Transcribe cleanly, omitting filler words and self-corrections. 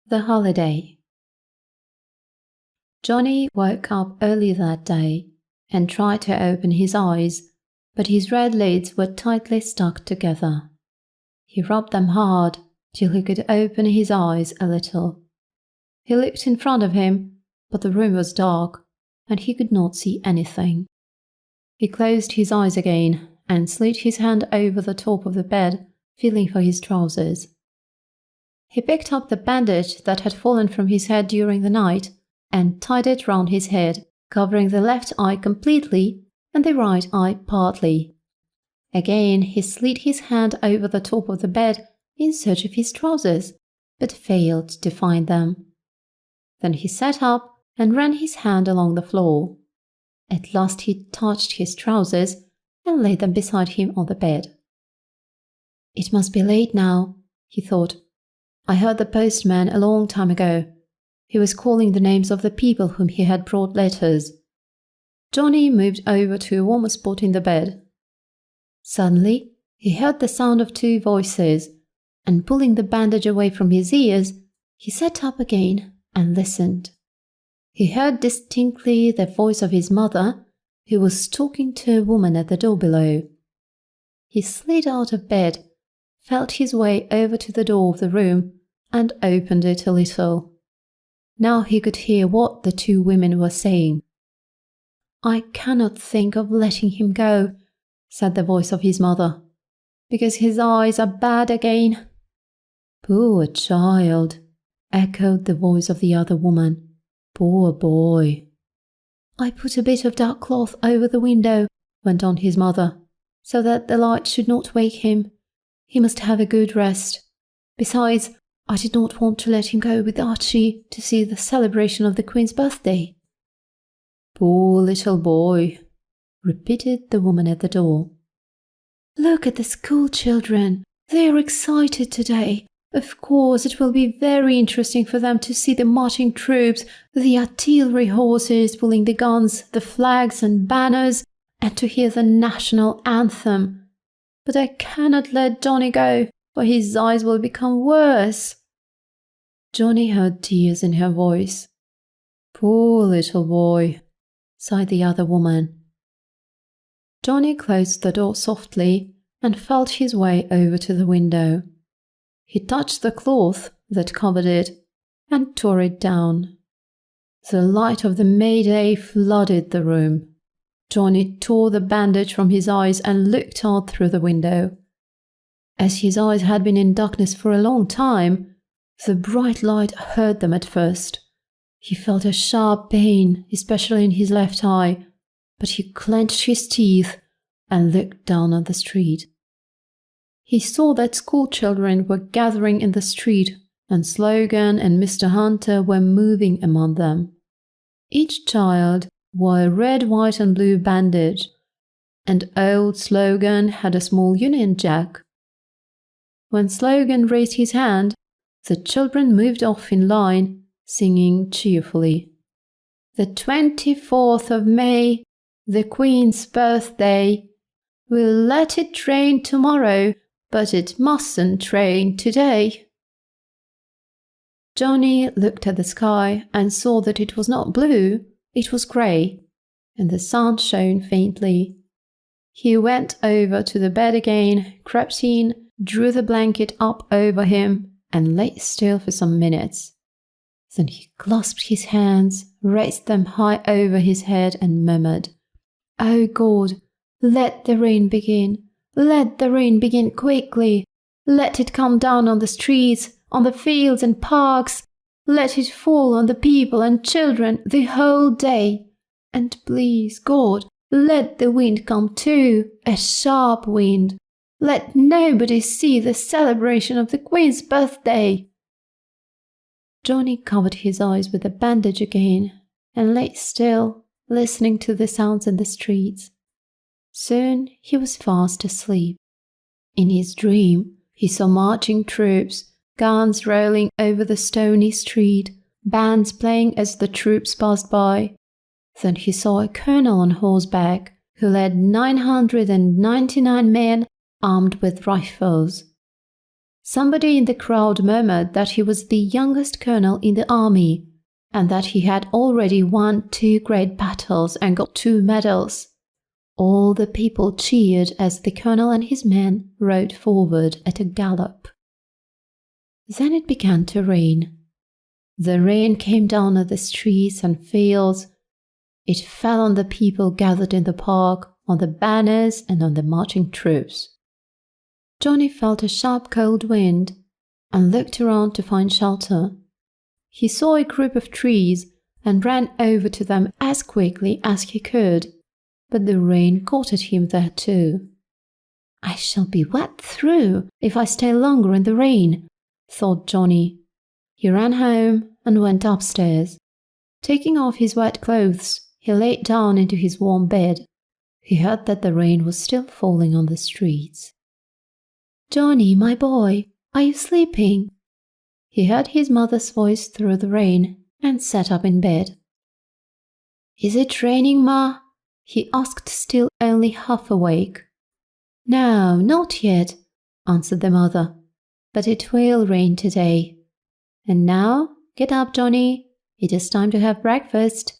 The holiday. Johnny woke up early that day and tried to open his eyes, but his red lids were tightly stuck together. He rubbed them hard till he could open his eyes a little. He looked in front of him, but the room was dark and he could not see anything. He closed his eyes again and slid his hand over the top of the bed, feeling for his trousers. He picked up the bandage that had fallen from his head during the night and tied it round his head, covering the left eye completely and the right eye partly. Again he slid his hand over the top of the bed in search of his trousers, but failed to find them. Then he sat up and ran his hand along the floor. At last he touched his trousers and laid them beside him on the bed. "It must be late now," he thought. "I heard the postman a long time ago. He was calling the names of the people whom he had brought letters." Johnny moved over to a warmer spot in the bed. Suddenly, he heard the sound of two voices, and pulling the bandage away from his ears, he sat up again and listened. He heard distinctly the voice of his mother, who was talking to a woman at the door below. He slid out of bed, felt his way over to the door of the room, and opened it a little. Now he could hear what the two women were saying. "I cannot think of letting him go," said the voice of his mother, "because his eyes are bad again." "Poor child," echoed the voice of the other woman. "Poor boy." "I put a bit of dark cloth over the window," went on his mother, "so that the light should not wake him. He must have a good rest. Besides, I did not want to let him go with Archie to see the celebration of the Queen's birthday." "Poor little boy," repeated the woman at the door. "Look at the school children. They are excited today. Of course, it will be very interesting for them to see the marching troops, the artillery horses pulling the guns, the flags and banners, and to hear the national anthem. But I cannot let Johnny go, for his eyes will become worse." Johnny heard tears in her voice. "Poor little boy," sighed the other woman. Johnny closed the door softly and felt his way over to the window. He touched the cloth that covered it and tore it down. The light of the May Day flooded the room. Johnny tore the bandage from his eyes and looked out through the window. As his eyes had been in darkness for a long time, the bright light hurt them at first. He felt a sharp pain, especially in his left eye, but he clenched his teeth and looked down on the street. He saw that school children were gathering in the street, and Slogan and Mr. Hunter were moving among them. Each child wore a red, white and blue bandage, and old Slogan had a small Union Jack. When Slogan raised his hand, the children moved off in line, singing cheerfully, "The 24th of May, the Queen's birthday. We'll let it rain tomorrow, but it mustn't rain today." Johnny looked at the sky and saw that it was not blue, it was grey, and the sun shone faintly. He went over to the bed again, crept in, drew the blanket up over him, and lay still for some minutes. Then he clasped his hands, raised them high over his head, and murmured, "Oh God, let the rain begin. Let the rain begin quickly. Let it come down on the streets, on the fields and parks. Let it fall on the people and children the whole day. And please, God, let the wind come too, a sharp wind. Let nobody see the celebration of the Queen's birthday." Johnny covered his eyes with the bandage again and lay still, listening to the sounds in the streets. Soon he was fast asleep. In his dream, he saw marching troops, guns rolling over the stony street, bands playing as the troops passed by. Then he saw a colonel on horseback who led 999 men armed with rifles. Somebody in the crowd murmured that he was the youngest colonel in the army and that he had already won 2 great battles and got 2 medals. All the people cheered as the colonel and his men rode forward at a gallop. Then it began to rain. The rain came down on the streets and fields. It fell on the people gathered in the park, on the banners and on the marching troops. Johnny felt a sharp cold wind and looked around to find shelter. He saw a group of trees and ran over to them as quickly as he could, but the rain caught at him there too. "I shall be wet through if I stay longer in the rain," thought Johnny. He ran home and went upstairs. Taking off his wet clothes, he laid down into his warm bed. He heard that the rain was still falling on the streets. "Johnny, my boy, are you sleeping?" He heard his mother's voice through the rain and sat up in bed. "Is it raining, Ma?" he asked, still only half awake. "No, not yet," answered the mother, "but it will rain today. And now, get up, Johnny. It is time to have breakfast."